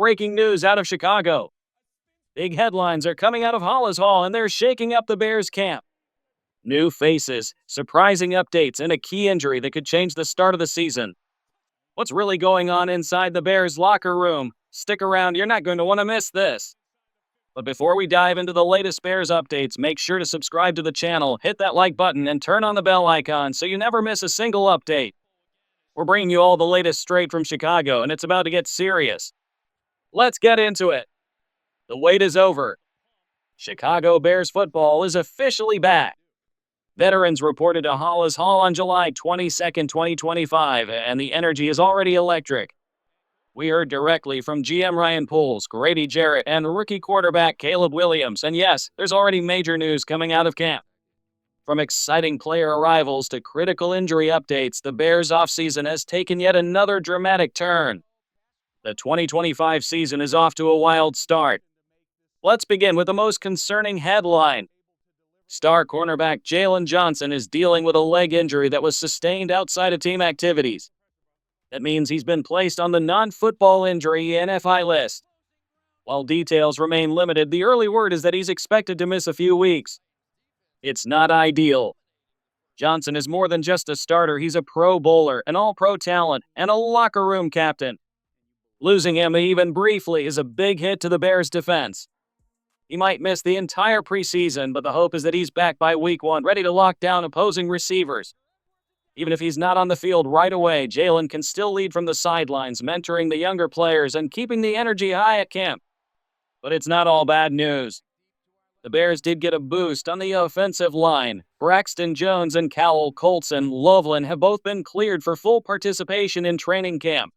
breaking news out of Chicago. Big headlines are coming out of Hollis Hall, and they're shaking up the Bears camp. New faces, surprising updates, and a key injury that could change the start of the season. What's really going on inside the Bears locker room? Stick around, you're not going to want to miss this. But before we dive into the latest Bears updates, make sure to subscribe to the channel, hit that like button, and turn on the bell icon so you never miss a single update. We're bringing you all the latest straight from Chicago, and it's about to get serious. Let's get into it. The wait is over. Chicago Bears football is officially back. Veterans reported to Hollis Hall on July 22, 2025, and the energy is already electric. We heard directly from GM Ryan Poles, Grady Jarrett, and rookie quarterback Caleb Williams, and yes, there's already major news coming out of camp. From exciting player arrivals to critical injury updates, the Bears' offseason has taken yet another dramatic turn. The 2025 season is off to a wild start. Let's begin with the most concerning headline. Star cornerback Jaylon Johnson is dealing with a leg injury that was sustained outside of team activities. That means he's been placed on the non-football injury NFI list. While details remain limited, the early word is that he's expected to miss a few weeks. It's not ideal. Johnson is more than just a starter. He's a pro bowler, an all-pro talent, and a locker room captain. Losing him even briefly is a big hit to the Bears' defense. He might miss the entire preseason, but the hope is that he's back by week 1, ready to lock down opposing receivers. Even if he's not on the field right away, Jaylon can still lead from the sidelines, mentoring the younger players and keeping the energy high at camp. But it's not all bad news. The Bears did get a boost on the offensive line. Braxton Jones and Colton Loveland have both been cleared for full participation in training camp.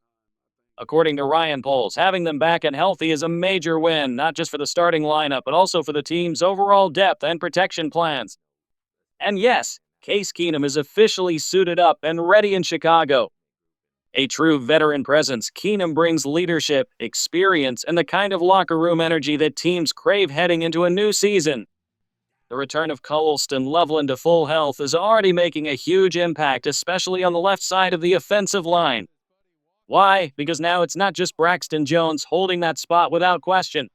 According to Ryan Poles, having them back and healthy is a major win, not just for the starting lineup, but also for the team's overall depth and protection plans. And yes, Case Keenum is officially suited up and ready in Chicago. A true veteran presence, Keenum brings leadership, experience, and the kind of locker room energy that teams crave heading into a new season. The return of Colton Loveland to full health is already making a huge impact, especially on the left side of the offensive line. Why? Because now it's not just Braxton Jones holding that spot without question.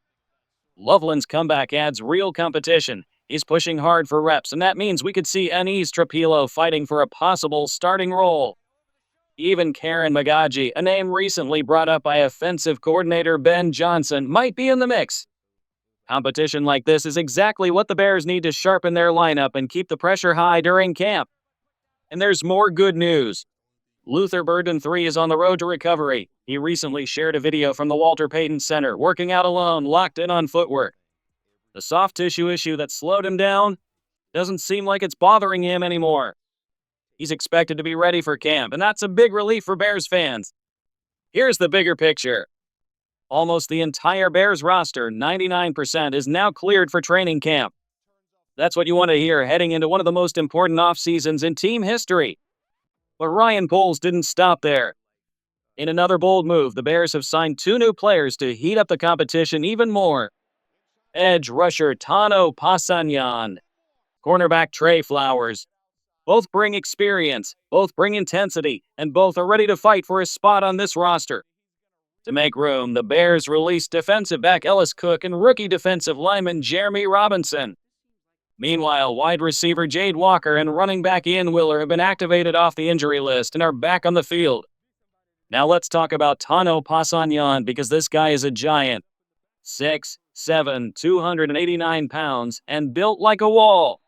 Loveland's comeback adds real competition. He's pushing hard for reps, and that means we could see Anis Trapilo fighting for a possible starting role. Even Karen Magaji, a name recently brought up by offensive coordinator Ben Johnson, might be in the mix. Competition like this is exactly what the Bears need to sharpen their lineup and keep the pressure high during camp. And there's more good news. Luther Burden III is on the road to recovery. He recently shared a video from the Walter Payton Center, working out alone, locked in on footwork. The soft tissue issue that slowed him down doesn't seem like it's bothering him anymore. He's expected to be ready for camp, and that's a big relief for Bears fans. Here's the bigger picture. Almost the entire Bears roster, 99%, is now cleared for training camp. That's what you want to hear heading into one of the most important off-seasons in team history. But Ryan Poles didn't stop there. In another bold move, the Bears have signed 2 new players to heat up the competition even more. Edge rusher Tanoh Kpassagnon, cornerback Trey Flowers. Both bring experience, both bring intensity, and both are ready to fight for a spot on this roster. To make room, the Bears released defensive back Ellis Cook and rookie defensive lineman Jeremy Robinson. Meanwhile, wide receiver Jade Walker and running back Ian Willer have been activated off the injury list and are back on the field. Now let's talk about Tanoh Kpassagnon, because this guy is a giant. 6'7", 289 pounds, and built like a wall.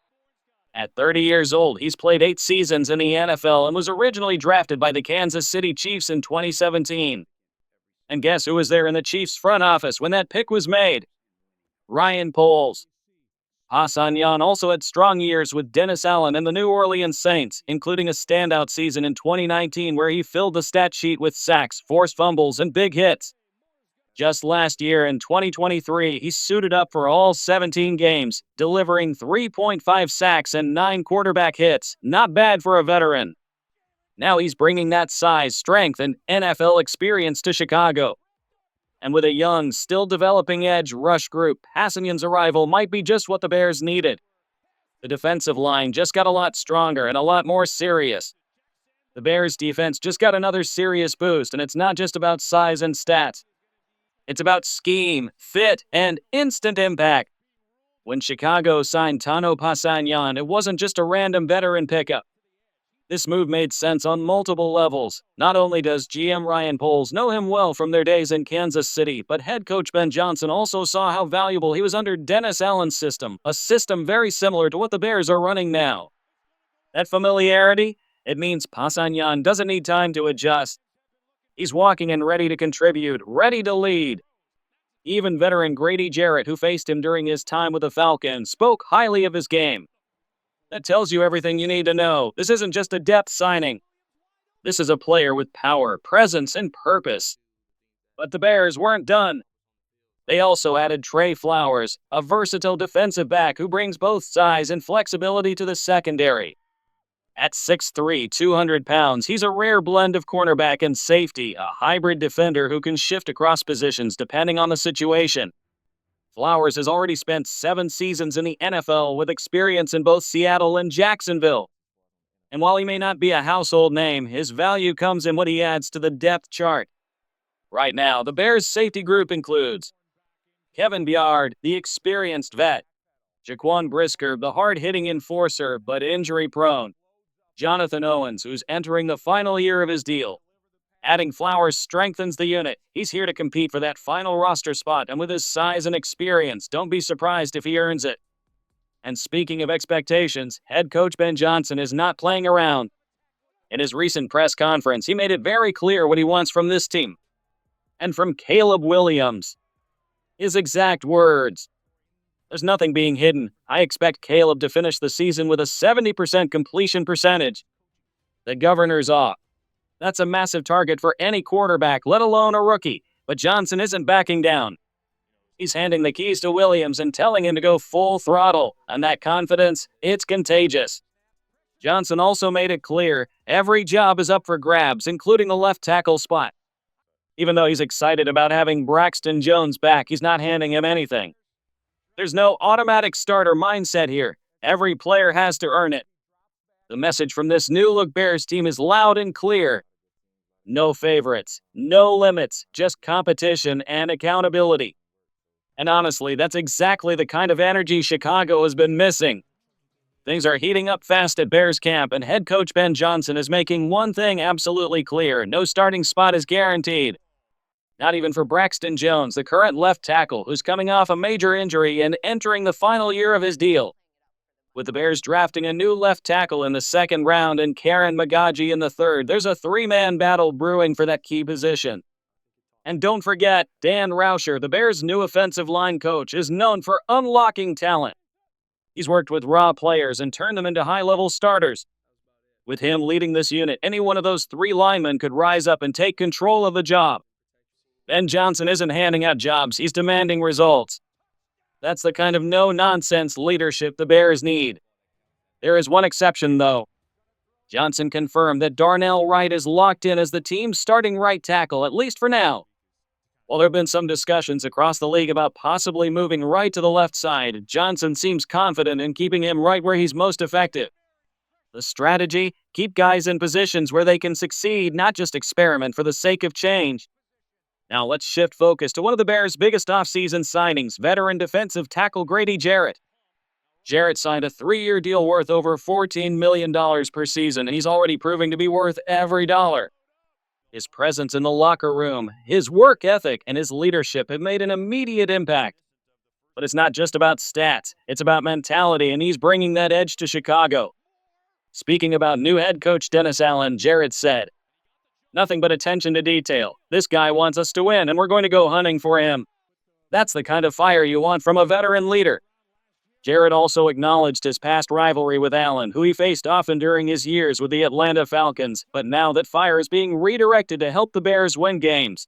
At 30 years old, he's played 8 seasons in the NFL and was originally drafted by the Kansas City Chiefs in 2017. And guess who was there in the Chiefs front office when that pick was made? Ryan Poles. Kpassagnon also had strong years with Dennis Allen and the New Orleans Saints, including a standout season in 2019 where he filled the stat sheet with sacks, forced fumbles, and big hits. Just last year in 2023, he suited up for all 17 games, delivering 3.5 sacks and 9 quarterback hits. Not bad for a veteran. Now he's bringing that size, strength, and NFL experience to Chicago. And with a young, still developing edge rush group, Kpassagnon's arrival might be just what the Bears needed. The defensive line just got a lot stronger and a lot more serious. The Bears' defense just got another serious boost, and it's not just about size and stats. It's about scheme, fit, and instant impact. When Chicago signed Kpassagnon, it wasn't just a random veteran pickup. This move made sense on multiple levels. Not only does GM Ryan Poles know him well from their days in Kansas City, but head coach Ben Johnson also saw how valuable he was under Dennis Allen's system, a system very similar to what the Bears are running now. That familiarity, it means Kpassagnon doesn't need time to adjust. He's walking in ready to contribute, ready to lead. Even veteran Grady Jarrett, who faced him during his time with the Falcons, spoke highly of his game. That tells you everything you need to know. This isn't just a depth signing. This is a player with power, presence, and purpose. But the Bears weren't done. They also added Trey Flowers, a versatile defensive back who brings both size and flexibility to the secondary. At 6'3", 200 pounds, he's a rare blend of cornerback and safety, a hybrid defender who can shift across positions depending on the situation. Flowers has already spent 7 seasons in the NFL with experience in both Seattle and Jacksonville. And while he may not be a household name, his value comes in what he adds to the depth chart. Right now, the Bears' safety group includes Kevin Byard, the experienced vet; Jaquan Brisker, the hard-hitting enforcer but injury-prone; Jonathan Owens, who's entering the final year of his deal. Adding Flowers strengthens the unit. He's here to compete for that final roster spot, and with his size and experience, don't be surprised if he earns it. And speaking of expectations, head coach Ben Johnson is not playing around. In his recent press conference, he made it very clear what he wants from this team. And from Caleb Williams. His exact words: "There's nothing being hidden. I expect Caleb to finish the season with a 70% completion percentage. The governor's off. That's a massive target for any quarterback, let alone a rookie. But Johnson isn't backing down. He's handing the keys to Williams and telling him to go full throttle. And that confidence, it's contagious." Johnson also made it clear every job is up for grabs, including the left tackle spot. Even though he's excited about having Braxton Jones back, he's not handing him anything. There's no automatic starter mindset here. Every player has to earn it. The message from this new-look Bears team is loud and clear. No favorites, no limits, just competition and accountability. And honestly, that's exactly the kind of energy Chicago has been missing. Things are heating up fast at Bears camp, and head coach Ben Johnson is making one thing absolutely clear: no starting spot is guaranteed. Not even for Braxton Jones, the current left tackle, who's coming off a major injury and entering the final year of his deal. With the Bears drafting a new left tackle in the 2nd round and Karen Magaji in the 3rd, there's a 3-man battle brewing for that key position. And don't forget, Dan Rauscher, the Bears' new offensive line coach, is known for unlocking talent. He's worked with raw players and turned them into high-level starters. With him leading this unit, any one of those 3 linemen could rise up and take control of the job. Ben Johnson isn't handing out jobs, he's demanding results. That's the kind of no-nonsense leadership the Bears need. There is one exception, though. Johnson confirmed that Darnell Wright is locked in as the team's starting right tackle, at least for now. While there have been some discussions across the league about possibly moving Wright to the left side, Johnson seems confident in keeping him right where he's most effective. The strategy? Keep guys in positions where they can succeed, not just experiment for the sake of change. Now let's shift focus to one of the Bears' biggest offseason signings, veteran defensive tackle Grady Jarrett. Jarrett signed a 3-year deal worth over $14 million per season, and he's already proving to be worth every dollar. His presence in the locker room, his work ethic, and his leadership have made an immediate impact. But it's not just about stats, it's about mentality, and he's bringing that edge to Chicago. Speaking about new head coach Dennis Allen, Jarrett said, "Nothing but attention to detail. This guy wants us to win, and we're going to go hunting for him." That's the kind of fire you want from a veteran leader. Jarrett also acknowledged his past rivalry with Allen, who he faced often during his years with the Atlanta Falcons, but now that fire is being redirected to help the Bears win games.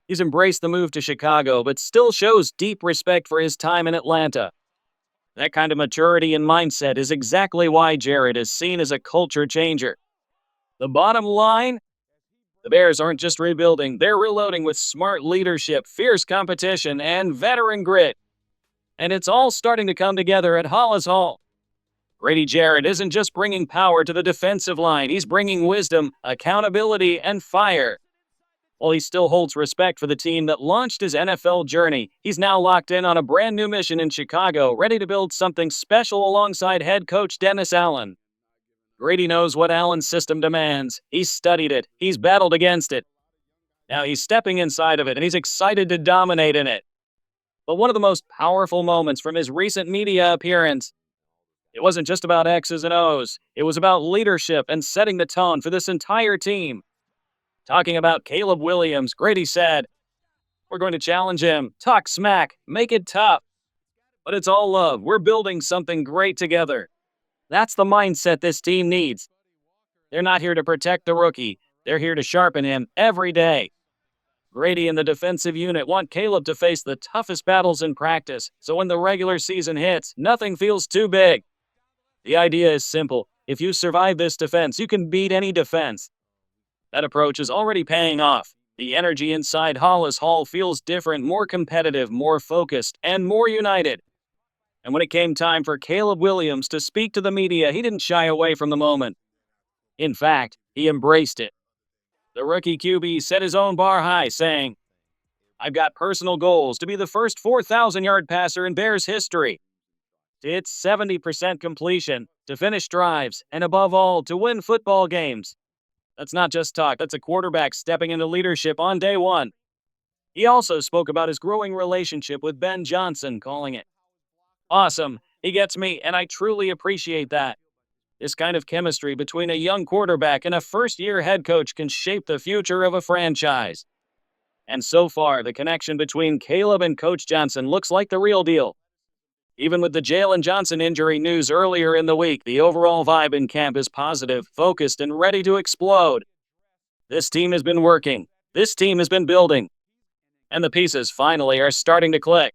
He's embraced the move to Chicago, but still shows deep respect for his time in Atlanta. That kind of maturity and mindset is exactly why Jarrett is seen as a culture changer. The bottom line? The Bears aren't just rebuilding, they're reloading with smart leadership, fierce competition, and veteran grit. And it's all starting to come together at Hollis Hall. Grady Jarrett isn't just bringing power to the defensive line, he's bringing wisdom, accountability, and fire. While he still holds respect for the team that launched his NFL journey, he's now locked in on a brand new mission in Chicago, ready to build something special alongside head coach Dennis Allen. Grady knows what Allen's system demands. He's studied it. He's battled against it. Now he's stepping inside of it, and he's excited to dominate in it. But one of the most powerful moments from his recent media appearance, it wasn't just about X's and O's. It was about leadership and setting the tone for this entire team. Talking about Caleb Williams, Grady said, "We're going to challenge him, talk smack, make it tough. But it's all love. We're building something great together." That's the mindset this team needs. They're not here to protect the rookie. They're here to sharpen him every day. Grady and the defensive unit want Caleb to face the toughest battles in practice, so when the regular season hits, nothing feels too big. The idea is simple. If you survive this defense, you can beat any defense. That approach is already paying off. The energy inside Hollis Hall feels different, more competitive, more focused, and more united. And when it came time for Caleb Williams to speak to the media, he didn't shy away from the moment. In fact, he embraced it. The rookie QB set his own bar high, saying, "I've got personal goals to be the first 4,000-yard passer in Bears history, to hit 70% completion, to finish drives, and above all, to win football games." That's not just talk, that's a quarterback stepping into leadership on day one. He also spoke about his growing relationship with Ben Johnson, calling it awesome. He gets me, and I truly appreciate that. This kind of chemistry between a young quarterback and a first-year head coach can shape the future of a franchise. And so far, the connection between Caleb and Coach Johnson looks like the real deal. Even with the Jaylon Johnson injury news earlier in the week, the overall vibe in camp is positive, focused, and ready to explode. This team has been working. This team has been building. And the pieces finally are starting to click.